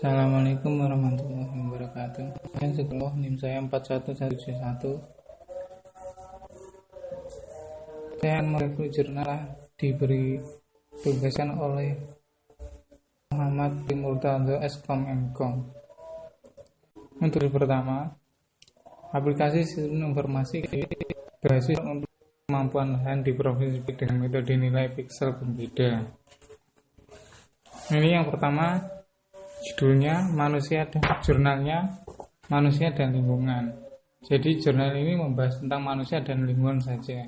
Assalamualaikum warahmatullahi wabarakatuh. Sekolah NIM saya 41171. Saya mereview jurnal diberi tugasan oleh Muhammad bin Murtadho Eskom Mkom. Untuk pertama, aplikasi sistem informasi berhasil untuk kemampuan lahan di provinsi dengan metode nilai piksel berbeda. Ini yang pertama, judulnya jurnalnya manusia dan lingkungan. Jadi jurnal ini membahas tentang manusia dan lingkungan saja.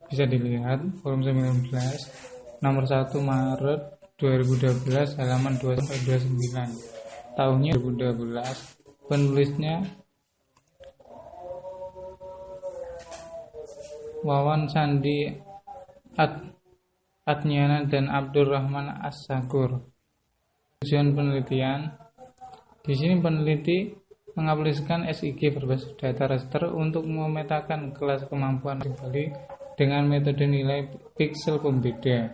Bisa dilihat volume 19 nomor 1 Maret 2012 halaman 2-29. Tahunnya 2012. Penulisnya Wawan Sandi Adnyana dan Abdurrahman As-Sakur. Tujuan penelitian, di sini peneliti mengaplikasikan SIG berbasis data raster untuk memetakan kelas kemampuan Bali dengan metode nilai piksel pembeda.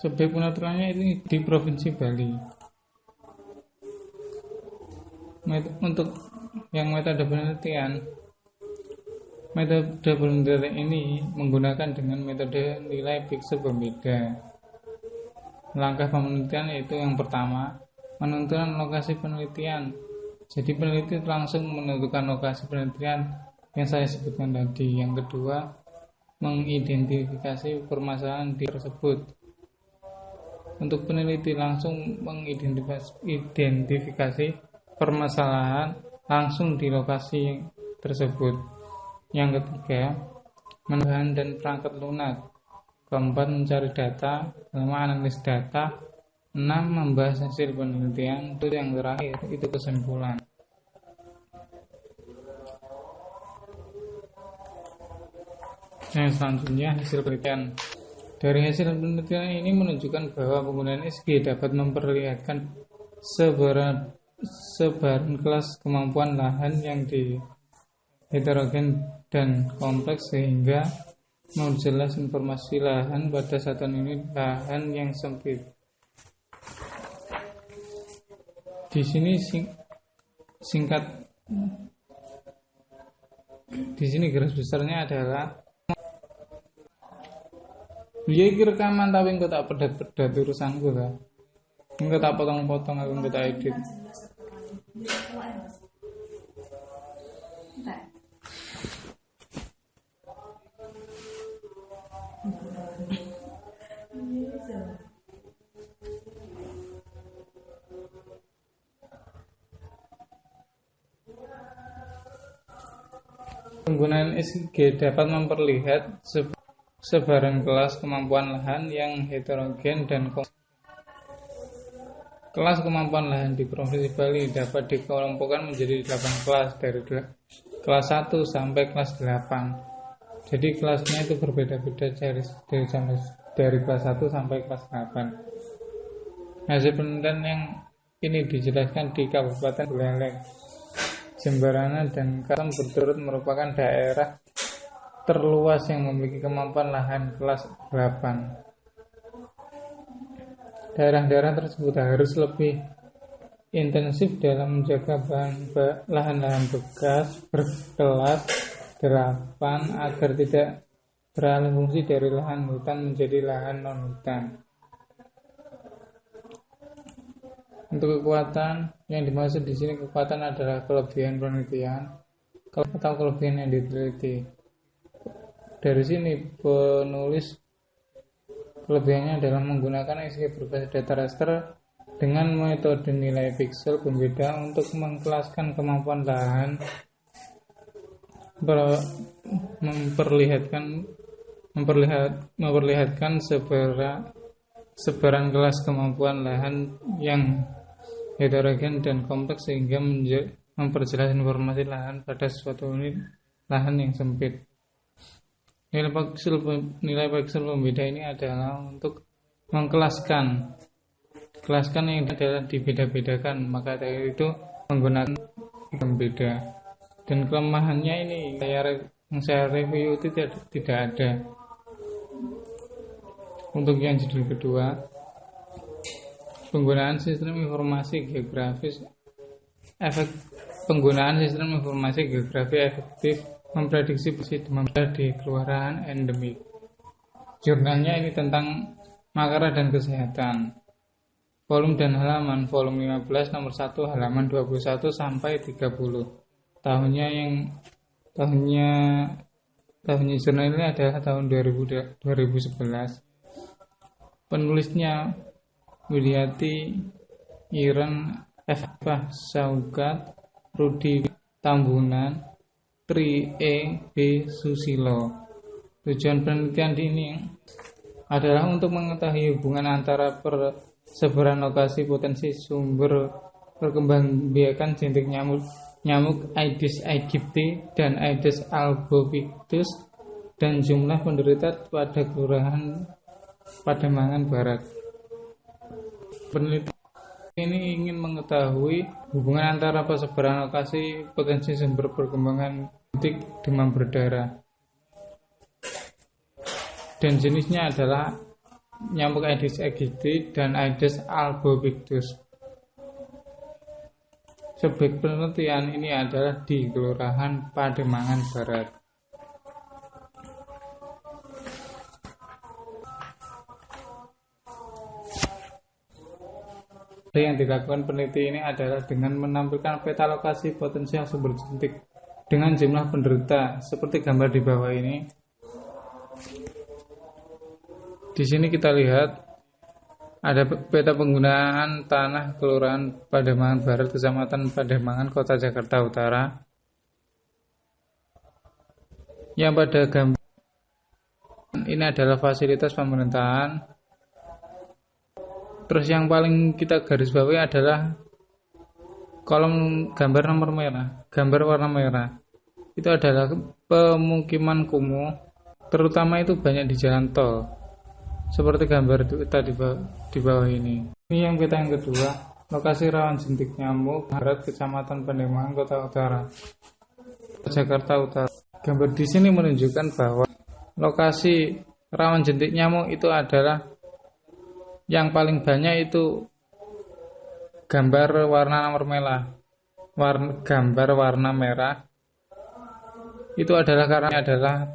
Subjek penelitiannya ini di Provinsi Bali. Untuk yang metode penelitian ini menggunakan dengan metode nilai piksel pembeda. Langkah penelitian yaitu yang pertama, menentukan lokasi penelitian. Jadi peneliti langsung menentukan lokasi penelitian yang saya sebutkan tadi. Yang kedua, mengidentifikasi permasalahan tersebut. Untuk peneliti langsung mengidentifikasi permasalahan langsung di lokasi tersebut. Yang ketiga, menemukan dan perangkat lunak. Keempat, mencari data. Kelima, analis data. 6, membahas hasil penelitian. Itu yang terakhir, itu kesimpulan. Yang selanjutnya, hasil penelitian. Dari hasil penelitian ini menunjukkan bahwa penggunaan SG dapat memperlihatkan sebaran kelas kemampuan lahan yang heterogen dan kompleks sehingga memperjelas informasi lahan pada satuan unit lahan yang sempit. Di sini garis besarnya adalah dia rekaman tapi engko tak pedat-pedat urusanku lah. Engko tak potong-potong aku engko tak edit. Penggunaan SG dapat memperlihat sebaran kelas kemampuan lahan yang heterogen dan kompleks. Kelas kemampuan lahan di Provinsi Bali dapat dikelompokkan menjadi 8 kelas dari kelas 1 sampai kelas 8. Jadi kelasnya itu berbeda-beda dari kelas 1 sampai kelas 8. Hasil penelitian yang ini dijelaskan di Kabupaten Buleleng, Jemberana dan Kasem berturut merupakan daerah terluas yang memiliki kemampuan lahan kelas 8. Daerah-daerah tersebut harus lebih intensif dalam menjaga lahan-lahan bekas berkelas 8 agar tidak beralih fungsi dari lahan hutan menjadi lahan non-hutan. Untuk kekuatan yang dimaksud di sini, kekuatan adalah kelebihan penelitian atau kelebihan yang diteliti. Dari sini penulis kelebihannya adalah menggunakan SG berbasis data raster dengan metode nilai piksel pembeda untuk mengkelaskan kemampuan lahan, memperlihatkan sebaran kelas kemampuan lahan yang heterogen dan kompleks sehingga memperjelas informasi lahan pada suatu unit lahan yang sempit. Nilai piksel pembeda ini adalah untuk mengkelaskan yang adalah dibeda-bedakan, maka dari itu menggunakan pembeda. Dan kelemahannya ini yang saya review itu tidak ada. Untuk yang judul kedua, Penggunaan sistem informasi geografis efek penggunaan sistem informasi geografi efektif memprediksi posisi demam berdarah di kelurahan endemik. Jurnalnya ini tentang makalah dan kesehatan. Volume dan halaman, volume 15 nomor 1 halaman 21 sampai 30. Tahunnya jurnal ini adalah tahun 2011. Penulisnya Widiati Iren Eva Saugat Rudi Tambunan Tri E B Susilo. Tujuan penelitian ini adalah untuk mengetahui hubungan antara persebaran lokasi potensi sumber perkembangbiakan genetik nyamuk Aedes aegypti dan Aedes albopictus dan jumlah penderita pada kelurahan Pademangan Barat. Penelitian ini ingin mengetahui hubungan antara persebaran lokasi potensi sumber perkembangan genetik demam berdarah dan jenisnya adalah nyamuk Aedes aegypti dan Aedes albopictus. Subjek penelitian ini adalah di Kelurahan Pademangan Barat. Yang dilakukan peneliti ini adalah dengan menampilkan peta lokasi potensial sumber genetik dengan jumlah penderita seperti gambar di bawah ini. Di sini kita lihat ada peta penggunaan tanah Kelurahan Pademangan Barat, Kecamatan Pademangan, Kota Jakarta Utara. Yang pada gambar ini adalah fasilitas pemerintahan. Terus yang paling kita garis bawahi adalah kolom gambar nomor merah, gambar warna merah. Itu adalah pemukiman kumuh, terutama itu banyak di jalan tol. Seperti gambar tadi di bawah ini. Ini yang peta yang kedua, lokasi rawan jentik nyamuk Barat, Kecamatan Pademangan, Kota Utara, Jakarta Utara. Gambar di sini menunjukkan bahwa lokasi rawan jentik nyamuk itu adalah yang paling banyak itu gambar warna nomor merah. Gambar warna merah itu adalah karena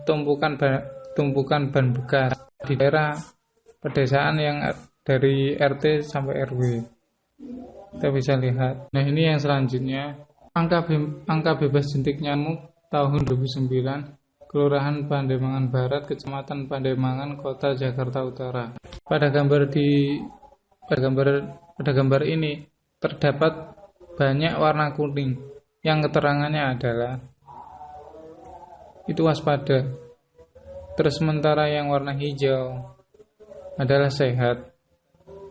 tumpukan ban bekas di daerah pedesaan yang dari RT sampai RW. Kita bisa lihat. Nah, ini yang selanjutnya, angka bebas jentik nyamuk tahun 2009. Kelurahan Pademangan Barat, Kecamatan Pademangan, Kota Jakarta Utara. Pada gambar ini terdapat banyak warna kuning yang keterangannya adalah itu waspada. Terus sementara yang warna hijau adalah sehat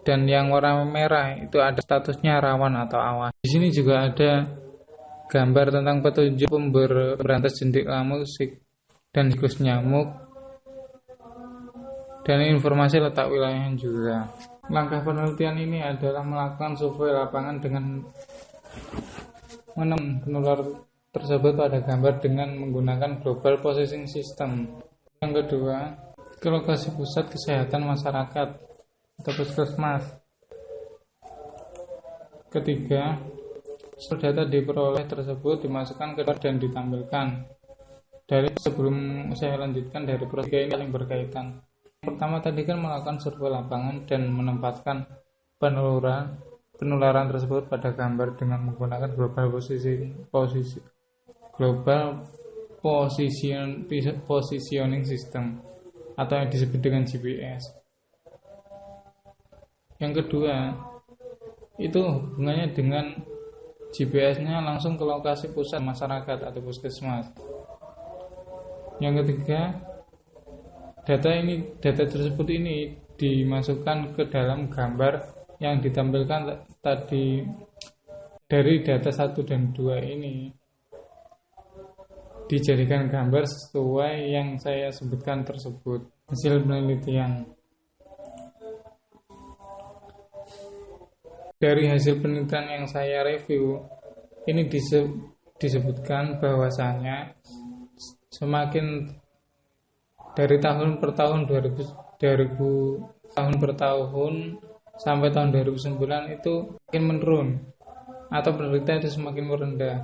dan yang warna merah itu ada statusnya rawan atau awas. Di sini juga ada gambar tentang petunjuk pemberantas jentik nyamuk dan siklus nyamuk dan informasi letak wilayah juga. Langkah penelitian ini adalah melakukan survei lapangan dengan menemukan penular tersebut pada gambar dengan menggunakan global positioning system. Yang kedua, ke lokasi pusat kesehatan masyarakat atau puskesmas. Ketiga, data diperoleh tersebut dimasukkan ke dan ditampilkan. Sebelum saya lanjutkan dari proses ini saling berkaitan. Pertama tadi kan melakukan survei lapangan dan menempatkan penularan tersebut pada gambar dengan menggunakan global positioning system atau yang disebut dengan GPS. Yang kedua, itu hubungannya dengan GPS-nya langsung ke lokasi pusat masyarakat atau puskesmas. Yang ketiga, data tersebut ini dimasukkan ke dalam gambar yang ditampilkan tadi. Dari data 1 dan 2 ini dijadikan gambar sesuai yang saya sebutkan tersebut. Hasil penelitian. Dari hasil penelitian yang saya review, ini disebutkan bahwasanya semakin dari tahun per tahun sampai tahun 2009 itu makin menurun atau penderita itu semakin merendah,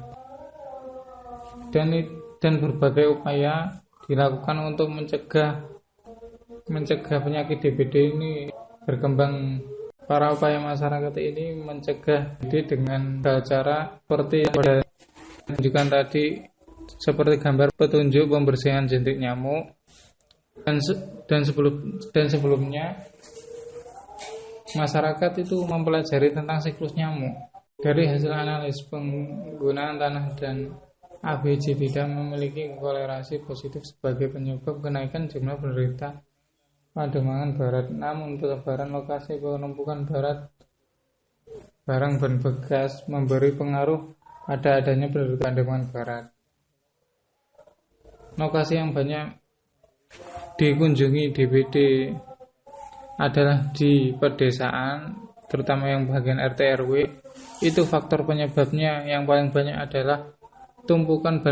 dan berbagai upaya dilakukan untuk mencegah penyakit DBD ini berkembang. Para upaya masyarakat ini mencegah DBD dengan cara seperti yang pada tunjukkan tadi, seperti gambar petunjuk pembersihan jentik nyamuk, dan sebelumnya masyarakat itu mempelajari tentang siklus nyamuk. Dari hasil analisis penggunaan tanah dan ABJ tidak memiliki korelasi positif sebagai penyebab kenaikan jumlah penderita Pademangan Barat. Namun penyebaran lokasi penumpukan barang ban bekas memberi pengaruh pada adanya penderita Pademangan Barat. Lokasi yang banyak dikunjungi DBD adalah di pedesaan, terutama yang bagian RT RW. Itu faktor penyebabnya yang paling banyak adalah tumpukan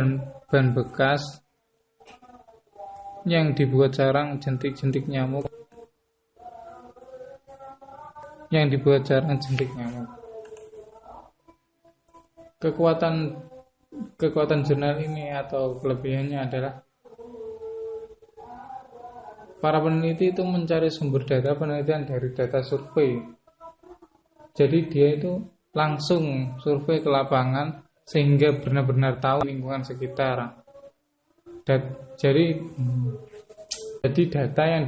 ban bekas yang dibuat sarang jentik nyamuk. Kekuatan jurnal ini atau kelebihannya adalah para peneliti itu mencari sumber data penelitian dari data survei. Jadi dia itu langsung survei ke lapangan sehingga benar-benar tahu lingkungan sekitar. Jadi data yang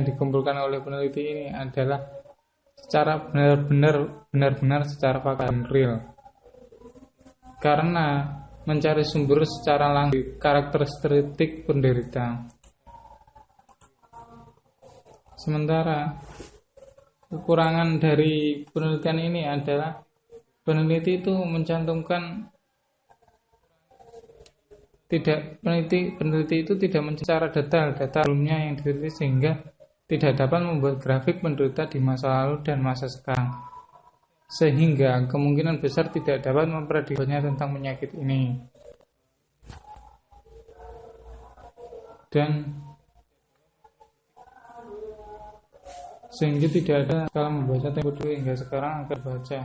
dikumpulkan oleh peneliti ini adalah secara benar-benar secara fakta dan real. Karena mencari sumber secara langsung karakteristik penderita. Sementara kekurangan dari penelitian ini adalah peneliti itu mencantumkan peneliti itu tidak secara detail data sebelumnya yang diteliti, sehingga tidak dapat membuat grafik penderita di masa lalu dan masa sekarang, sehingga kemungkinan besar tidak dapat memprediksinya tentang penyakit ini. Dan sehingga tidak ada kalau membaca tempo dulu hingga sekarang akan baca.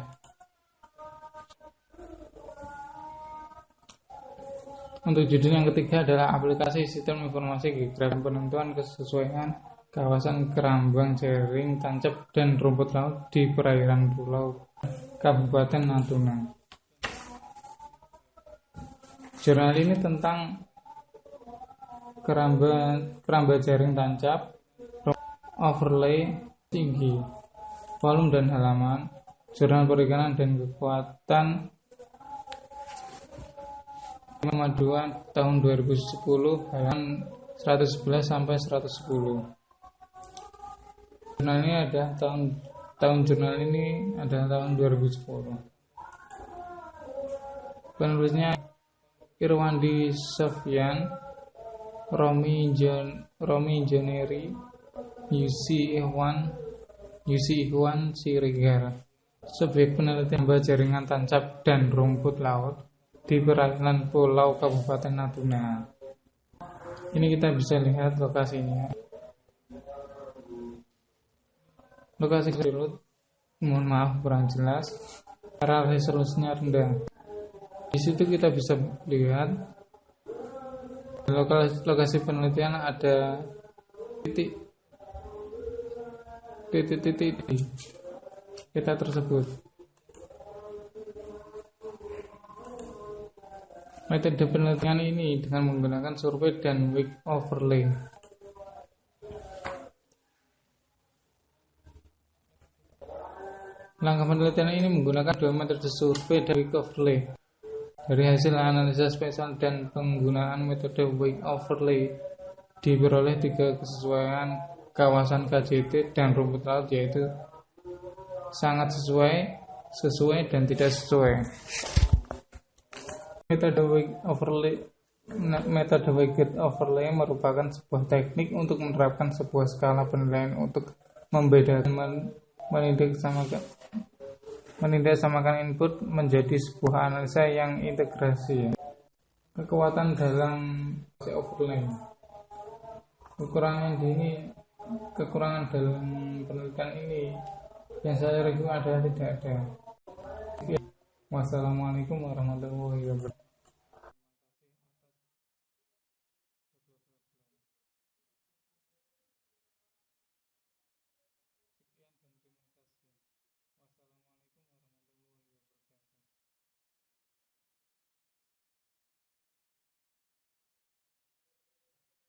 Untuk judul yang ketiga adalah aplikasi sistem informasi geografi penentuan kesesuaian kawasan kerambang, jaring, tancap, dan rumput laut di perairan pulau Kabupaten Natuna. Jurnal ini tentang keramba jaring tancap, overlay tinggi, volume dan halaman, jurnal perikanan dan kekuatan 52 tahun 2010 halaman 111 sampai 110. Jurnal ini ada tahun jurnal ini adalah tahun 2010. Penulisnya Irwandi Sofyan, Romi Joneri, UC Ikhwan Siregar. Subjek penelitian jaringan tancap dan rumput laut di perairan pulau Kabupaten Natuna. Ini kita bisa lihat lokasinya. Lokasi surut, mohon maaf kurang jelas, karena resolusinya rendah. Di situ kita bisa lihat lokasi penelitian ada titik di peta tersebut. Metode penelitian ini dengan menggunakan survei dan weak overlay. Langkah penelitian ini menggunakan dua metode survei dan weak overlay. Dari hasil analisa spesial dan penggunaan metode weak overlay diperoleh 3 kesesuaian kawasan KJT dan rumput laut, yaitu sangat sesuai dan tidak sesuai. Metode weighted overlay merupakan sebuah teknik untuk menerapkan sebuah skala penilaian untuk membedakan menindaksamaan input menjadi sebuah analisa yang integrasi. Kekuatan dalam overlay. Kekurangan ini kekurangan dalam penelitian ini. Yang saya review adalah tidak ada. Wassalamualaikum warahmatullahi wabarakatuh.